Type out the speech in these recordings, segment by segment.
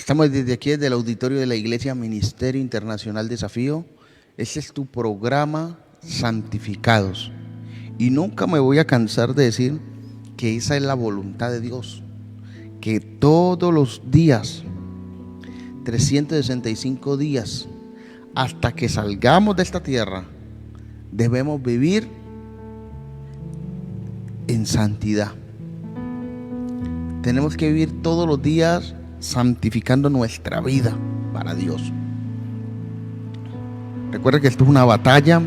Estamos desde aquí, desde el auditorio de la Iglesia Ministerio Internacional Desafío. Este es tu programa Santificados. Y nunca me voy a cansar de decir que esa es la voluntad de Dios. Que todos los días, 365 días, hasta que salgamos de esta tierra, debemos vivir en santidad. Tenemos que vivir todos los días santificando nuestra vida para Dios. Recuerda que esto es una batalla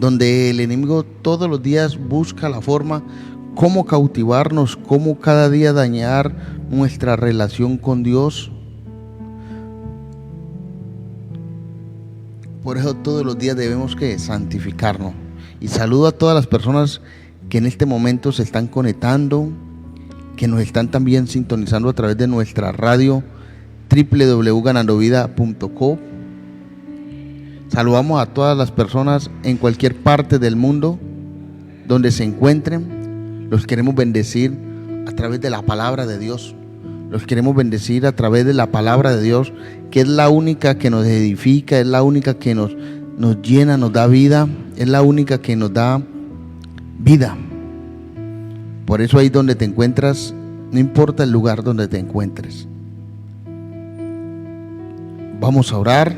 donde el enemigo todos los días busca la forma cómo cautivarnos, cómo cada día dañar nuestra relación con Dios. Por eso todos los días debemos que santificarnos. Y saludo a todas las personas que en este momento se están conectando, que nos están también sintonizando a través de nuestra radio www.ganandovida.co. Saludamos a todas las personas en cualquier parte del mundo donde se encuentren. Los queremos bendecir a través de la palabra de Dios. Los queremos bendecir a través de la palabra de Dios, que es la única que nos edifica, es la única que nos llena, nos da vida, es la única que nos da vida. Por eso ahí donde te encuentras, no importa el lugar donde te encuentres. Vamos a orar,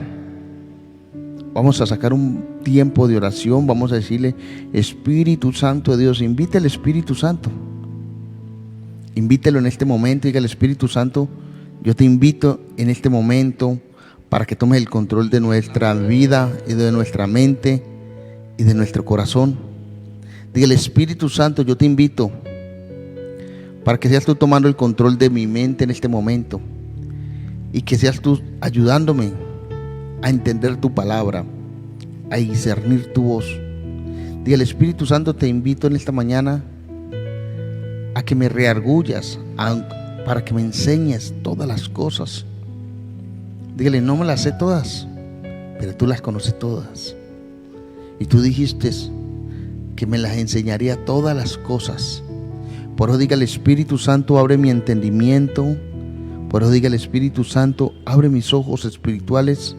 vamos a sacar un tiempo de oración, vamos a decirle: Espíritu Santo de Dios, invita al Espíritu Santo. Invítelo en este momento, diga al Espíritu Santo: yo te invito en este momento para que tomes el control de nuestra vida y de nuestra mente y de nuestro corazón. Diga al Espíritu Santo: yo te invito para que seas tú tomando el control de mi mente en este momento y que seas tú ayudándome a entender tu palabra, a discernir tu voz. Diga al Espíritu Santo: te invito en esta mañana a que me reargullas, para que me enseñes todas las cosas. Dígale: no me las sé todas, pero tú las conoces todas. Y tú dijiste que me las enseñaría todas las cosas. Por eso diga al Espíritu Santo: abre mi entendimiento. Por eso diga al Espíritu Santo: abre mis ojos espirituales,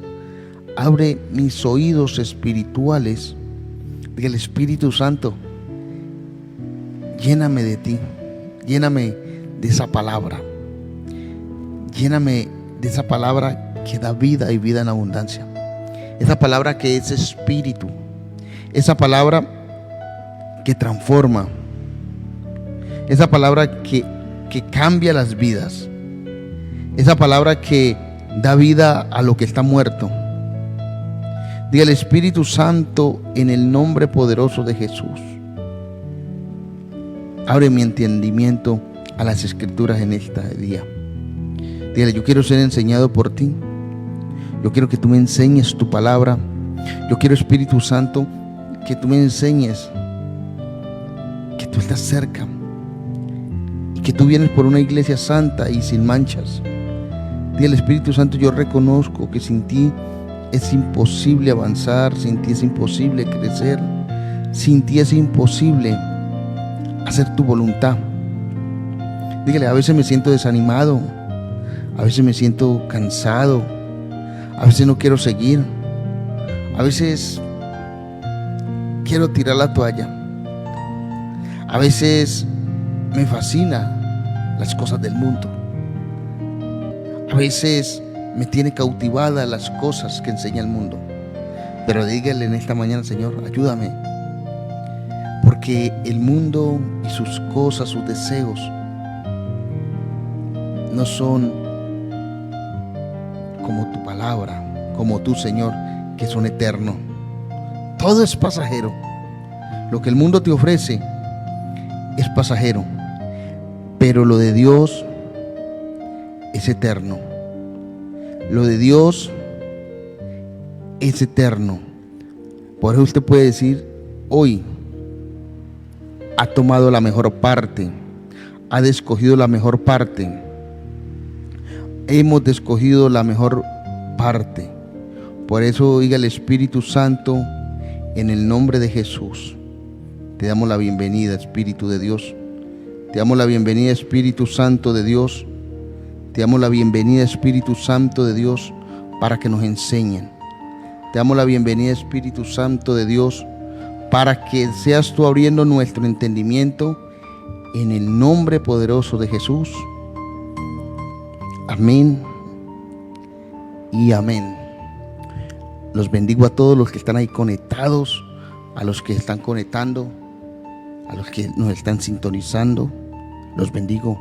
abre mis oídos espirituales. Diga al Espíritu Santo: lléname de ti, lléname de esa palabra, lléname de esa palabra que da vida y vida en abundancia, esa palabra que es espíritu, esa palabra que transforma, esa palabra que cambia las vidas, esa palabra que da vida a lo que está muerto. Diga al Espíritu Santo: en el nombre poderoso de Jesús, abre mi entendimiento a las Escrituras en este día. Dígale: yo quiero ser enseñado por ti. Yo quiero que tú me enseñes tu palabra. Yo quiero, Espíritu Santo, que tú me enseñes que tú estás cerca y que tú vienes por una iglesia santa y sin manchas. Dígale: Espíritu Santo, yo reconozco que sin ti es imposible avanzar, sin ti es imposible crecer, sin ti es imposible hacer tu voluntad. Dígale: a veces me siento desanimado, a veces me siento cansado, a veces no quiero seguir, a veces quiero tirar la toalla, a veces me fascina las cosas del mundo, a veces me tiene cautivada las cosas que enseña el mundo. Pero dígale en esta mañana: Señor, ayúdame, porque el mundo y sus cosas, sus deseos, no son como tu palabra, como tú, Señor, que son eternos. Todo es pasajero. Lo que el mundo te ofrece es pasajero, pero lo de Dios es eterno. Lo de Dios es eterno. Por eso usted puede decir: hoy ha tomado la mejor parte, ha escogido la mejor parte, hemos escogido la mejor parte. Por eso diga al Espíritu Santo: en el nombre de Jesús, te damos la bienvenida, Espíritu de Dios. Te damos la bienvenida, Espíritu Santo de Dios. Te damos la bienvenida, Espíritu Santo de Dios, para que nos enseñen. Te damos la bienvenida, Espíritu Santo de Dios, para que seas tú abriendo nuestro entendimiento en el nombre poderoso de Jesús. Amén y amén. Los bendigo a todos los que están ahí conectados, a los que están conectando, a los que nos están sintonizando. Los bendigo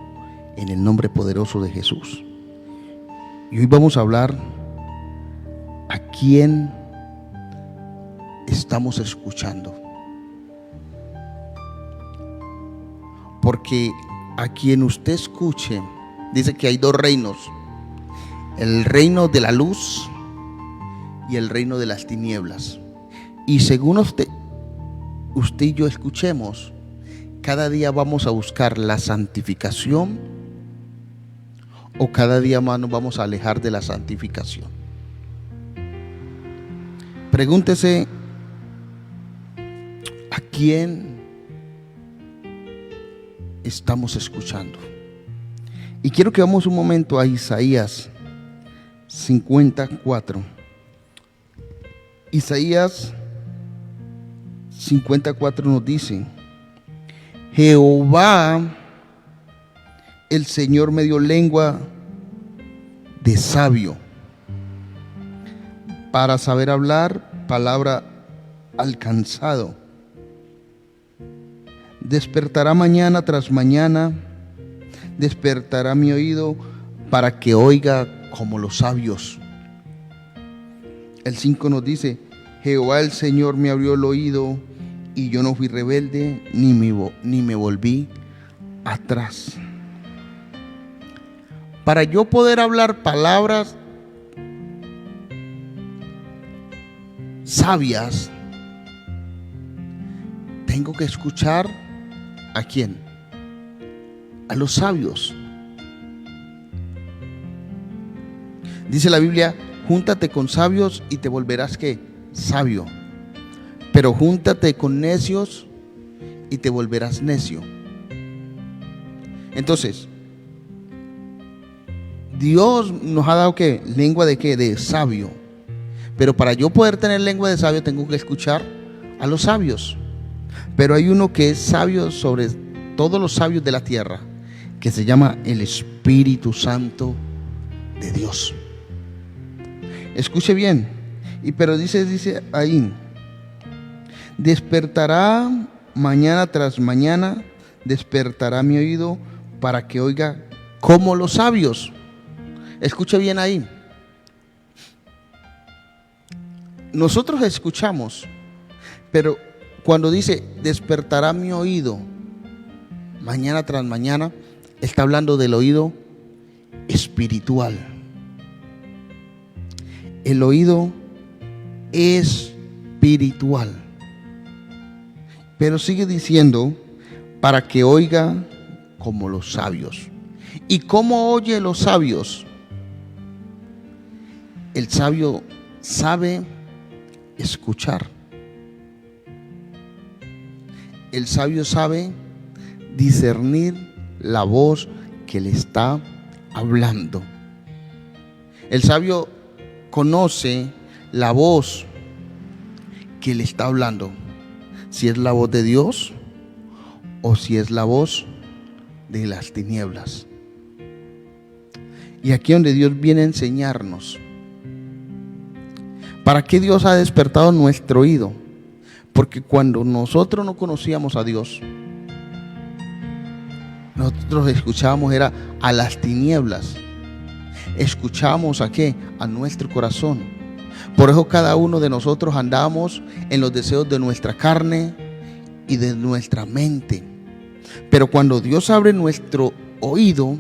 en el nombre poderoso de Jesús. Y hoy vamos a hablar a quién estamos escuchando. Porque a quien usted escuche, dice que hay dos reinos: el reino de la luz y el reino de las tinieblas. Y según usted y yo escuchemos, cada día vamos a buscar la santificación o cada día más nos vamos a alejar de la santificación. Pregúntese a quién estamos escuchando. Y quiero que vamos un momento a Isaías 54. Isaías 54 nos dice: Jehová, el Señor, me dio lengua de sabio, para saber hablar palabra al cansado. Despertará mañana tras mañana, despertará mi oído para que oiga como los sabios. El 5 nos dice: Jehová el Señor me abrió el oído, y yo no fui rebelde, ni me volví atrás. Para yo poder hablar palabras sabias, tengo que escuchar ¿a quién? A los sabios. Dice la Biblia: júntate con sabios y te volverás ¿qué? Sabio. Pero júntate con necios y te volverás necio. Entonces, Dios nos ha dado ¿qué? Lengua de ¿qué? De sabio. Pero para yo poder tener lengua de sabio tengo que escuchar a los sabios. Pero hay uno que es sabio sobre todos los sabios de la tierra, que se llama el Espíritu Santo de Dios. Escuche bien. Pero dice ahí: despertará mañana tras mañana, despertará mi oído para que oiga como los sabios. Escuche bien ahí. Nosotros escuchamos, pero cuando dice despertará mi oído mañana tras mañana, está hablando del oído espiritual. El oído espiritual. Pero sigue diciendo para que oiga como los sabios. ¿Y cómo oye los sabios? El sabio sabe escuchar. El sabio sabe discernir la voz que le está hablando. El sabio conoce la voz que le está hablando, si es la voz de Dios o si es la voz de las tinieblas. Y aquí es donde Dios viene a enseñarnos. ¿Para qué Dios ha despertado nuestro oído? Porque cuando nosotros no conocíamos a Dios, nosotros escuchábamos era a las tinieblas. Escuchábamos ¿a qué? A nuestro corazón. Por eso cada uno de nosotros andamos en los deseos de nuestra carne y de nuestra mente. Pero cuando Dios abre nuestro oído,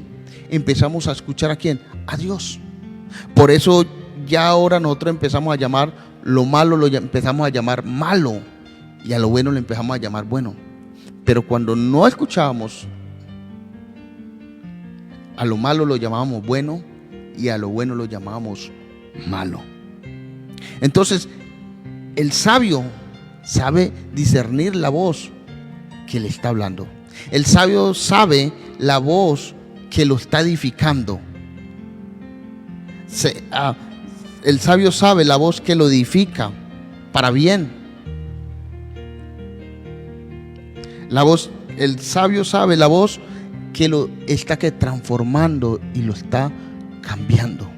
empezamos a escuchar ¿a quién? A Dios. Por eso ya ahora nosotros empezamos a llamar lo malo, lo empezamos a llamar malo, y a lo bueno le empezamos a llamar bueno. Pero cuando no escuchábamos, a lo malo lo llamábamos bueno y a lo bueno lo llamábamos malo. Entonces, el sabio sabe discernir la voz que le está hablando. El sabio sabe la voz que lo está edificando. El sabio sabe la voz que lo edifica para bien. El sabio sabe la voz que lo está transformando y lo está cambiando.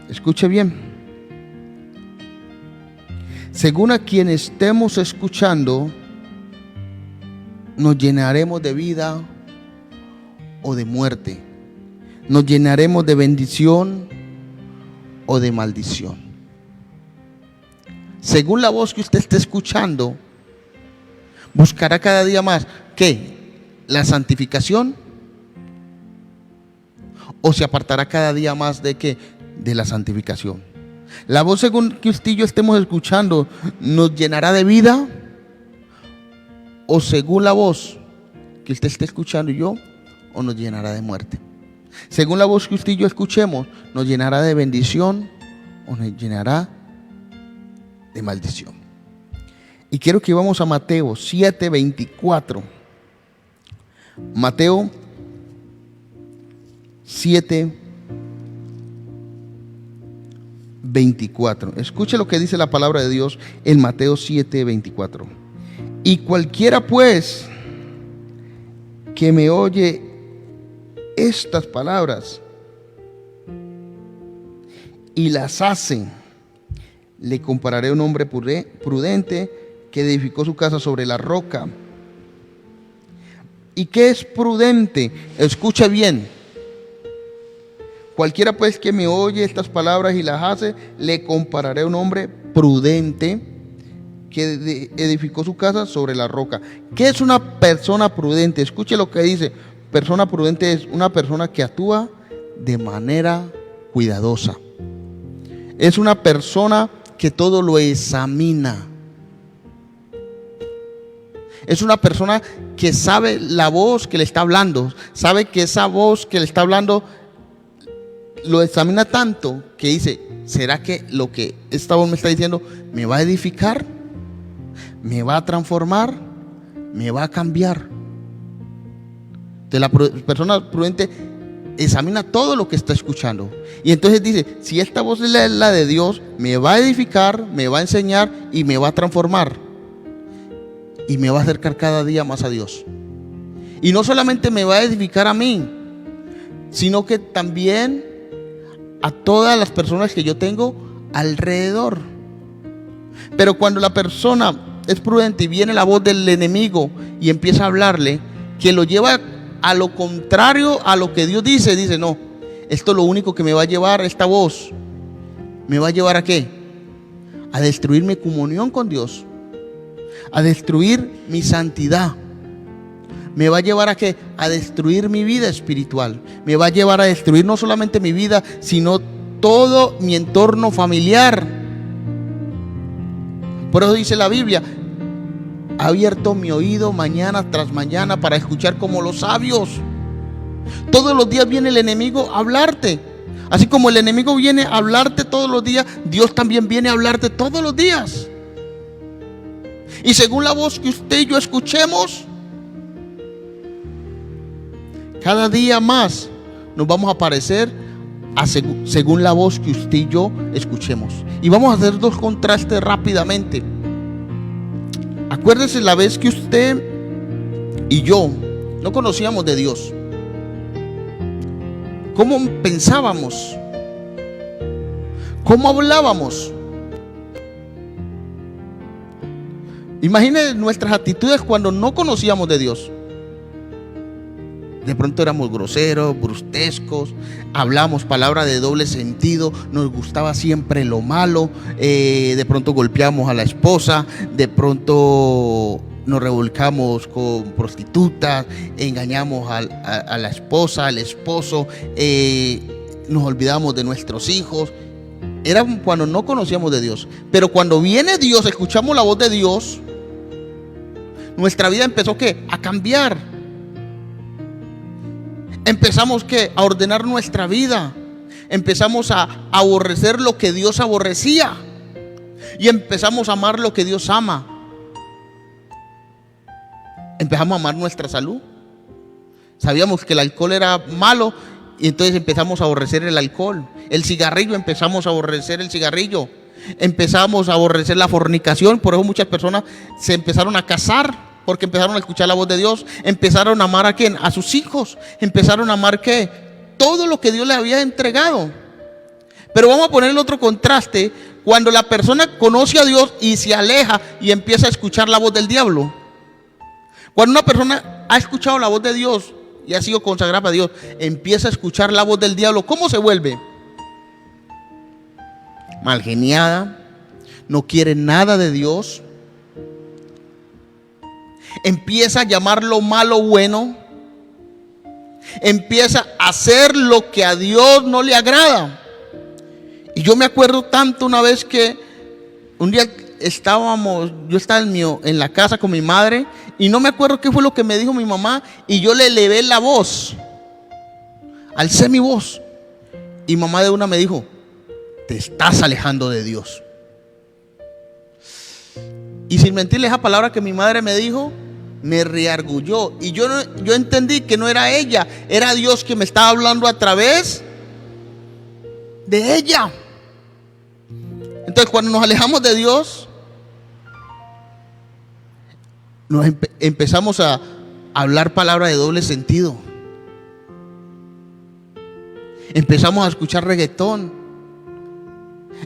Escuche bien. Según a quien estemos escuchando, nos llenaremos de vida o de muerte. Nos llenaremos de bendición o de maldición. Según la voz que usted esté escuchando, buscará cada día más, ¿qué? ¿La santificación? ¿O se apartará cada día más de qué? De la santificación. La voz según que usted y yo estemos escuchando, ¿nos llenará de vida? ¿O según la voz que usted esté escuchando y yo, o nos llenará de muerte? Según la voz que usted y yo escuchemos, ¿nos llenará de bendición o nos llenará de maldición? Y quiero que vamos a Mateo 7:24. Mateo 7:24. Escuche lo que dice la palabra de Dios en Mateo 7:24. Y cualquiera pues que me oye estas palabras y las hace, le compararé a un hombre prudente que edificó su casa sobre la roca. ¿Y qué es prudente? Escucha bien. Cualquiera pues que me oye estas palabras y las hace, le compararé a un hombre prudente que edificó su casa sobre la roca. ¿Qué es una persona prudente? Escuche lo que dice. Persona prudente es una persona que actúa de manera cuidadosa. Es una persona que todo lo examina. Es una persona que sabe la voz que le está hablando. Sabe que esa voz que le está hablando lo examina tanto que dice, ¿será que lo que esta voz me está diciendo me va a edificar? ¿Me va a transformar? ¿Me va a cambiar? Entonces la persona prudente examina todo lo que está escuchando. Y entonces dice, si esta voz es la de Dios, me va a edificar, me va a enseñar y me va a transformar. Y me va a acercar cada día más a Dios. Y no solamente me va a edificar a mí, sino que también a todas las personas que yo tengo alrededor. Pero cuando la persona es prudente y viene la voz del enemigo y empieza a hablarle, que lo lleva a lo contrario a lo que Dios dice, dice, no, esto es lo único que me va a llevar, esta voz me va a llevar ¿a qué? A destruir mi comunión con Dios, a destruir mi santidad. Me va a llevar ¿a qué? A destruir mi vida espiritual. Me va a llevar a destruir no solamente mi vida, sino todo mi entorno familiar. Por eso dice la Biblia, ha abierto mi oído mañana tras mañana para escuchar como los sabios. Todos los días viene el enemigo a hablarte. Así como el enemigo viene a hablarte todos los días, Dios también viene a hablarte todos los días. Y según la voz que usted y yo escuchemos, cada día más nos vamos a parecer según la voz que usted y yo escuchemos. Y vamos a hacer dos contrastes rápidamente. Acuérdese la vez que usted y yo no conocíamos de Dios. ¿Cómo pensábamos? ¿Cómo hablábamos? Imagine nuestras actitudes cuando no conocíamos de Dios. De pronto éramos groseros, brusquescos, hablamos palabras de doble sentido, nos gustaba siempre lo malo, de pronto golpeamos a la esposa, de pronto nos revolcamos con prostitutas, engañamos a la esposa, al esposo, nos olvidamos de nuestros hijos. Era cuando no conocíamos de Dios. Pero cuando viene Dios, escuchamos la voz de Dios, nuestra vida empezó ¿qué? A cambiar. Empezamos ¿qué? A ordenar nuestra vida. Empezamos a aborrecer lo que Dios aborrecía. Y empezamos a amar lo que Dios ama. Empezamos a amar nuestra salud. Sabíamos que el alcohol era malo Y entonces empezamos a aborrecer el alcohol, el cigarrillo, empezamos a aborrecer el cigarrillo, empezamos a aborrecer la fornicación. Por eso muchas personas se empezaron a casar, porque empezaron a escuchar la voz de Dios. Empezaron a amar ¿a quién? A sus hijos. Empezaron a amar ¿qué? Todo lo que Dios les había entregado. Pero vamos a poner el otro contraste, cuando la persona conoce a Dios y se aleja y empieza a escuchar la voz del diablo. Cuando una persona ha escuchado la voz de Dios y ha sido consagrada a Dios, empieza a escuchar la voz del diablo, ¿cómo se vuelve? Malgeniada, no quiere nada de Dios, empieza a llamar lo malo bueno, empieza a hacer lo que a Dios no le agrada. Y yo me acuerdo tanto una vez que un día yo estaba en la casa con mi madre, y no me acuerdo qué fue lo que me dijo mi mamá, y yo le elevé la voz, alcé mi voz, y mamá de una me dijo: te estás alejando de Dios. Y sin mentirle, esa palabra que mi madre me dijo me reargulló, y yo entendí que no era ella, era Dios que me estaba hablando a través de ella. Entonces, cuando nos alejamos de Dios, empezamos a hablar palabras de doble sentido. Empezamos a escuchar reggaetón.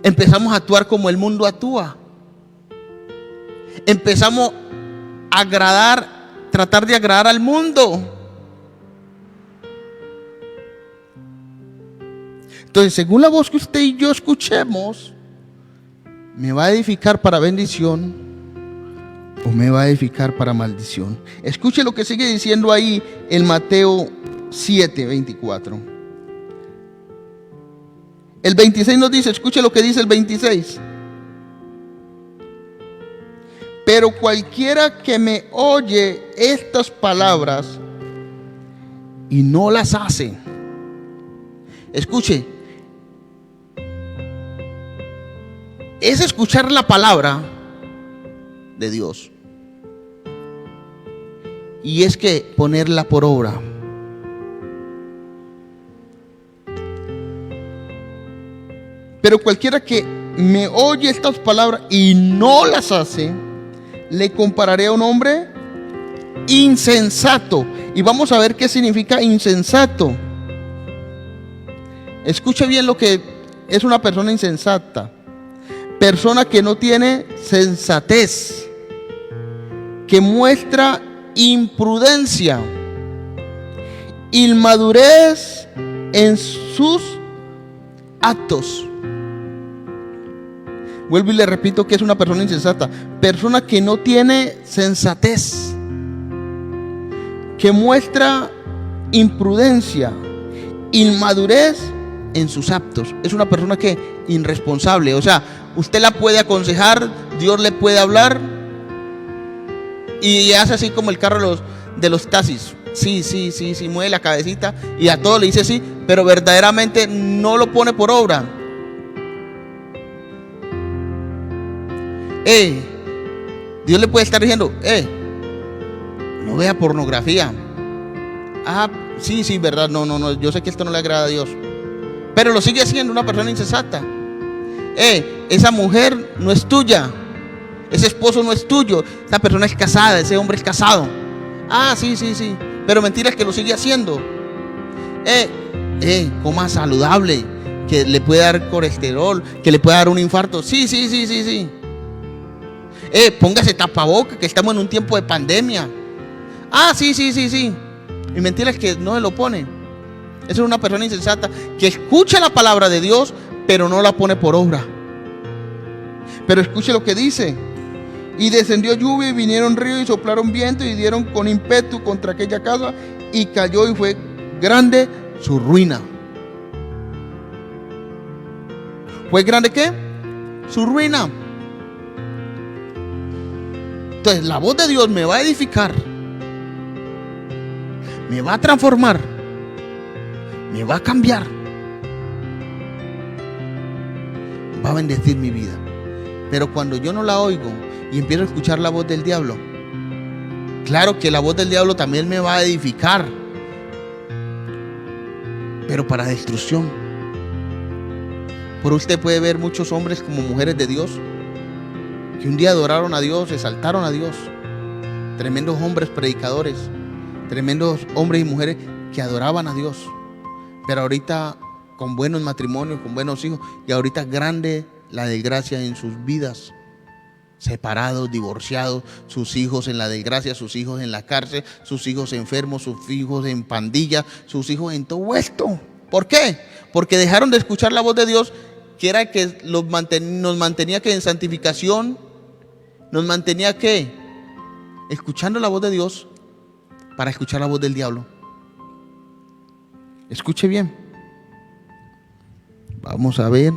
Empezamos a actuar como el mundo actúa. Empezamos a tratar de agradar al mundo. Entonces, según la voz que usted y yo escuchemos, ¿me va a edificar para bendición o me va a edificar para maldición? Escuche lo que sigue diciendo ahí en Mateo 7:24. El 26 nos dice, escuche lo que dice el 26. Pero cualquiera que me oye estas palabras y no las hace. Escuche, es escuchar la palabra de Dios, y es que ponerla por obra. Pero cualquiera que me oye estas palabras y no las hace, le compararé a un hombre insensato. Y vamos a ver qué significa insensato. Escuche bien lo que es una persona insensata. Persona que no tiene sensatez, que muestra imprudencia, inmadurez en sus actos. Vuelvo y le repito que es una persona insensata. Persona que no tiene sensatez, que muestra imprudencia, inmadurez en sus actos. Es una persona que irresponsable. O sea, usted la puede aconsejar, Dios le puede hablar, y hace así como el carro de los taxis. Sí, mueve la cabecita y a todo le dice sí, pero verdaderamente no lo pone por obra. Dios le puede estar diciendo, no vea pornografía. Ah, sí, verdad, no, yo sé que esto no le agrada a Dios, pero lo sigue haciendo. Una persona insensata. Esa mujer no es tuya, ese esposo no es tuyo, esa persona es casada, ese hombre es casado. Ah, sí, pero mentira es que lo sigue haciendo. Coma saludable, que le puede dar colesterol, que le puede dar un infarto. Sí. Póngase tapaboca, que estamos en un tiempo de pandemia. Ah, sí. Y mentira es que no se lo pone. Esa es una persona insensata que escucha la palabra de Dios, pero no la pone por obra. Pero escuche lo que dice: y descendió lluvia y vinieron ríos y soplaron viento y dieron con ímpetu contra aquella casa, y cayó y fue grande su ruina. ¿Fue grande qué? Su ruina. Entonces la voz de Dios me va a edificar, me va a transformar, me va a cambiar, va a bendecir mi vida. Pero cuando yo no la oigo y empiezo a escuchar la voz del diablo, claro que la voz del diablo también me va a edificar, pero para destrucción. Por usted puede ver muchos hombres como mujeres de Dios que un día adoraron a Dios, exaltaron a Dios. Tremendos hombres predicadores, tremendos hombres y mujeres que adoraban a Dios, pero ahorita con buenos matrimonios, con buenos hijos, y ahorita grande la desgracia en sus vidas. Separados, divorciados, sus hijos en la desgracia, sus hijos en la cárcel, sus hijos enfermos, sus hijos en pandilla, sus hijos en todo esto. ¿Por qué? Porque dejaron de escuchar la voz de Dios, que era que nos mantenía que en santificación, nos mantenía que escuchando la voz de Dios para escuchar la voz del diablo. Escuche bien. Vamos a ver.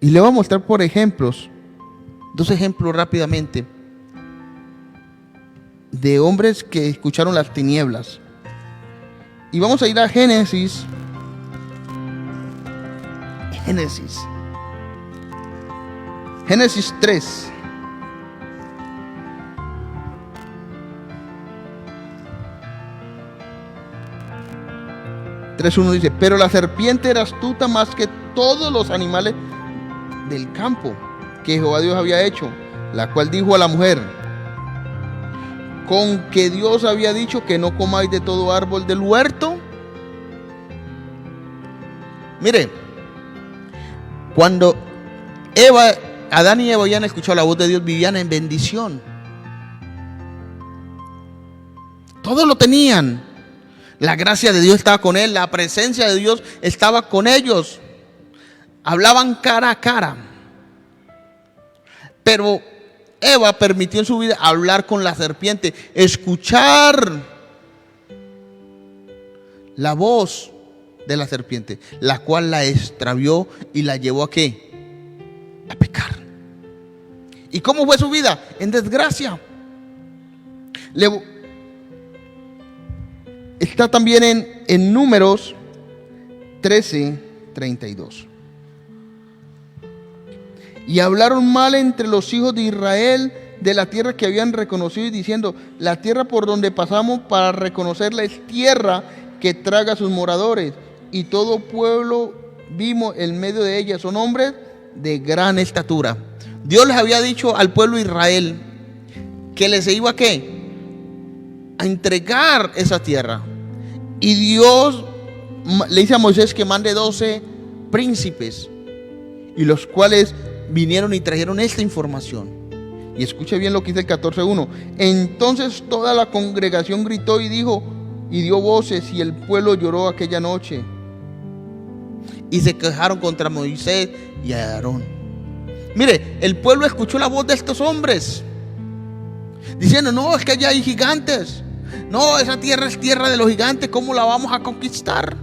Y le voy a mostrar por ejemplos, 2 ejemplos rápidamente, de hombres que escucharon las tinieblas. Y vamos a ir a Génesis. Génesis 3. Uno dice: pero la serpiente era astuta más que todos los animales del campo que Jehová Dios había hecho, la cual dijo a la mujer: ¿con que Dios había dicho que no comáis de todo árbol del huerto? Mire, cuando Adán y Eva habían escuchado la voz de Dios, vivían en bendición. Todos lo tenían. La gracia de Dios estaba con él, la presencia de Dios estaba con ellos. Hablaban cara a cara. Pero Eva permitió en su vida hablar con la serpiente, escuchar la voz de la serpiente, la cual la extravió y la llevó a ¿qué? A pecar. ¿Y cómo fue su vida? En desgracia. Está también en Números 13:32. Y hablaron mal entre los hijos de Israel de la tierra que habían reconocido, y diciendo: la tierra por donde pasamos para reconocerla es tierra que traga a sus moradores, y todo pueblo vimos en medio de ella, son hombres de gran estatura. Dios les había dicho al pueblo de Israel que les iba a ¿qué? A entregar esa tierra. Y Dios le dice a Moisés que mande 12 príncipes, y los cuales vinieron y trajeron esta información. Y escuche bien lo que dice el 14:1. Entonces toda la congregación gritó y dijo, y dio voces, y el pueblo lloró aquella noche. Y se quejaron contra Moisés y Aarón. Mire, el pueblo escuchó la voz de estos hombres, diciendo: no, es que allá hay gigantes. No, esa tierra es tierra de los gigantes. ¿Cómo la vamos a conquistar?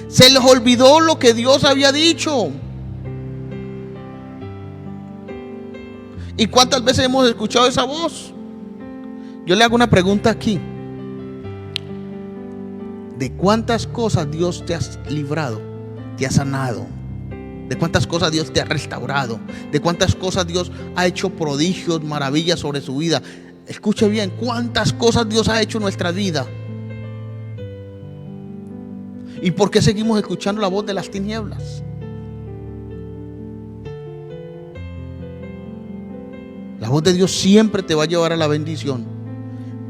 Se les olvidó lo que Dios había dicho. ¿Y cuántas veces hemos escuchado esa voz? Yo le hago una pregunta aquí. ¿De cuántas cosas Dios te ha librado? ¿Te ha sanado? ¿De cuántas cosas Dios te ha restaurado? ¿De cuántas cosas Dios ha hecho prodigios, maravillas sobre su vida? Escuche bien, ¿cuántas cosas Dios ha hecho en nuestra vida? ¿Y por qué seguimos escuchando la voz de las tinieblas? La voz de Dios siempre te va a llevar a la bendición,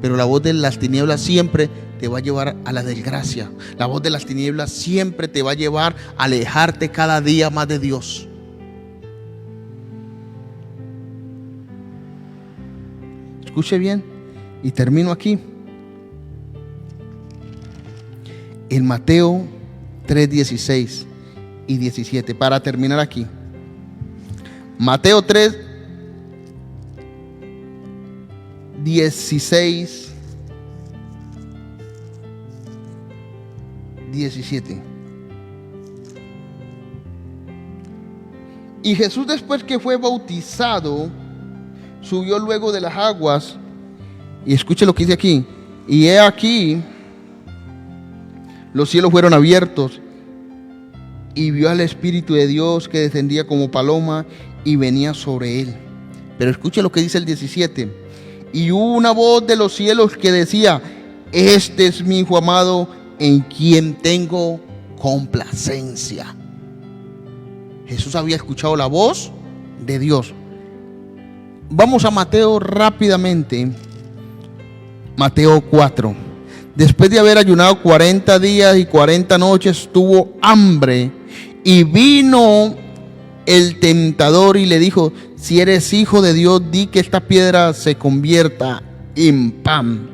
pero la voz de las tinieblas siempre te va a llevar a la desgracia. La voz de las tinieblas siempre te va a llevar a alejarte cada día más de Dios. Escuche bien y termino aquí. En Mateo 3:16 y 17, para terminar aquí. Mateo 3:16, 17. Y Jesús, después que fue bautizado, subió luego de las aguas, y escuche lo que dice aquí: y he aquí, los cielos fueron abiertos, y vio al Espíritu de Dios que descendía como paloma y venía sobre él. Pero escuche lo que dice el 17: y hubo una voz de los cielos que decía: este es mi hijo amado, en quien tengo complacencia. Jesús había escuchado la voz de Dios. Vamos a Mateo rápidamente. Mateo 4. Después de haber ayunado 40 días y 40 noches, tuvo hambre. Y vino el tentador y le dijo: si eres hijo de Dios, di que esta piedra se convierta en pan.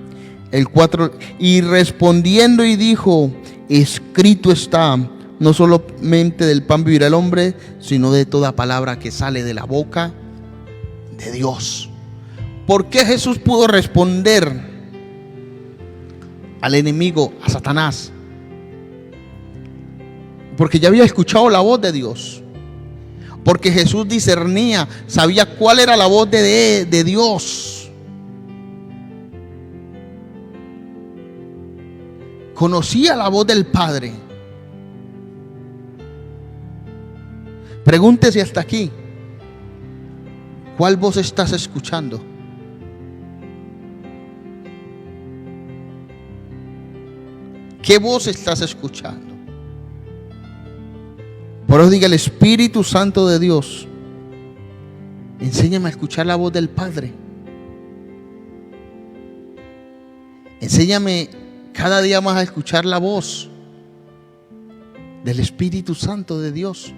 El 4. Y respondiendo y dijo: escrito está, no solamente del pan vivirá el hombre, sino de toda palabra que sale de la boca de Dios. ¿Por qué Jesús pudo responder al enemigo, a Satanás? Porque ya había escuchado la voz de Dios. Porque Jesús discernía, sabía cuál era la voz de Dios. Conocía la voz del Padre. Pregúntese hasta aquí: ¿cuál voz estás escuchando? ¿Qué voz estás escuchando? Por eso diga: el Espíritu Santo de Dios, enséñame a escuchar la voz del Padre. Enséñame cada día más a escuchar la voz del Espíritu Santo de Dios.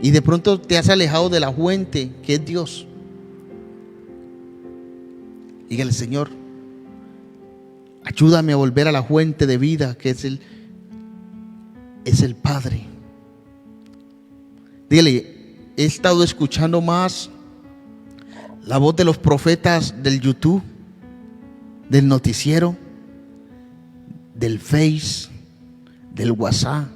Y de pronto te has alejado de la fuente que es Dios. Dígale: Señor, ayúdame a volver a la fuente de vida que es el Padre. Dígale: he estado escuchando más la voz de los profetas del YouTube, del noticiero, del Face, del WhatsApp.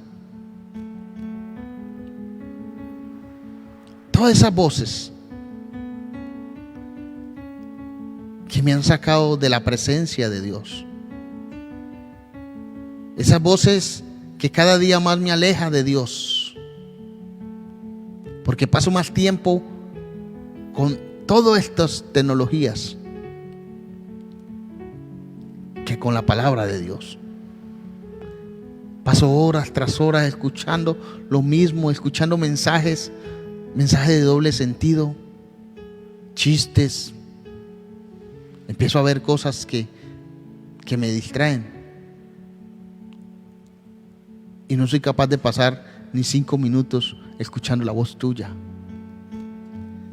Todas esas voces que me han sacado de la presencia de Dios. Esas voces que cada día más me aleja de Dios, porque paso más tiempo con todas estas tecnologías que con la palabra de Dios. Paso horas tras horas escuchando lo mismo, escuchando mensajes de doble sentido, chistes. Empiezo a ver cosas que me distraen. Y no soy capaz de pasar ni 5 minutos escuchando la voz tuya.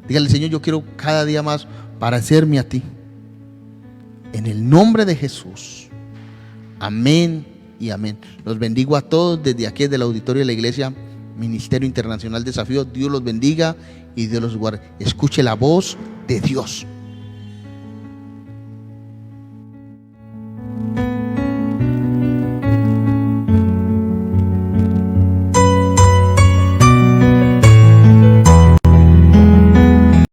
Dígale: Señor, yo quiero cada día más parecerme a ti. En el nombre de Jesús. Amén y amén. Los bendigo a todos desde aquí, desde el auditorio de la iglesia Ministerio Internacional Desafío. Dios los bendiga y Dios los guarde. Escuche la voz de Dios.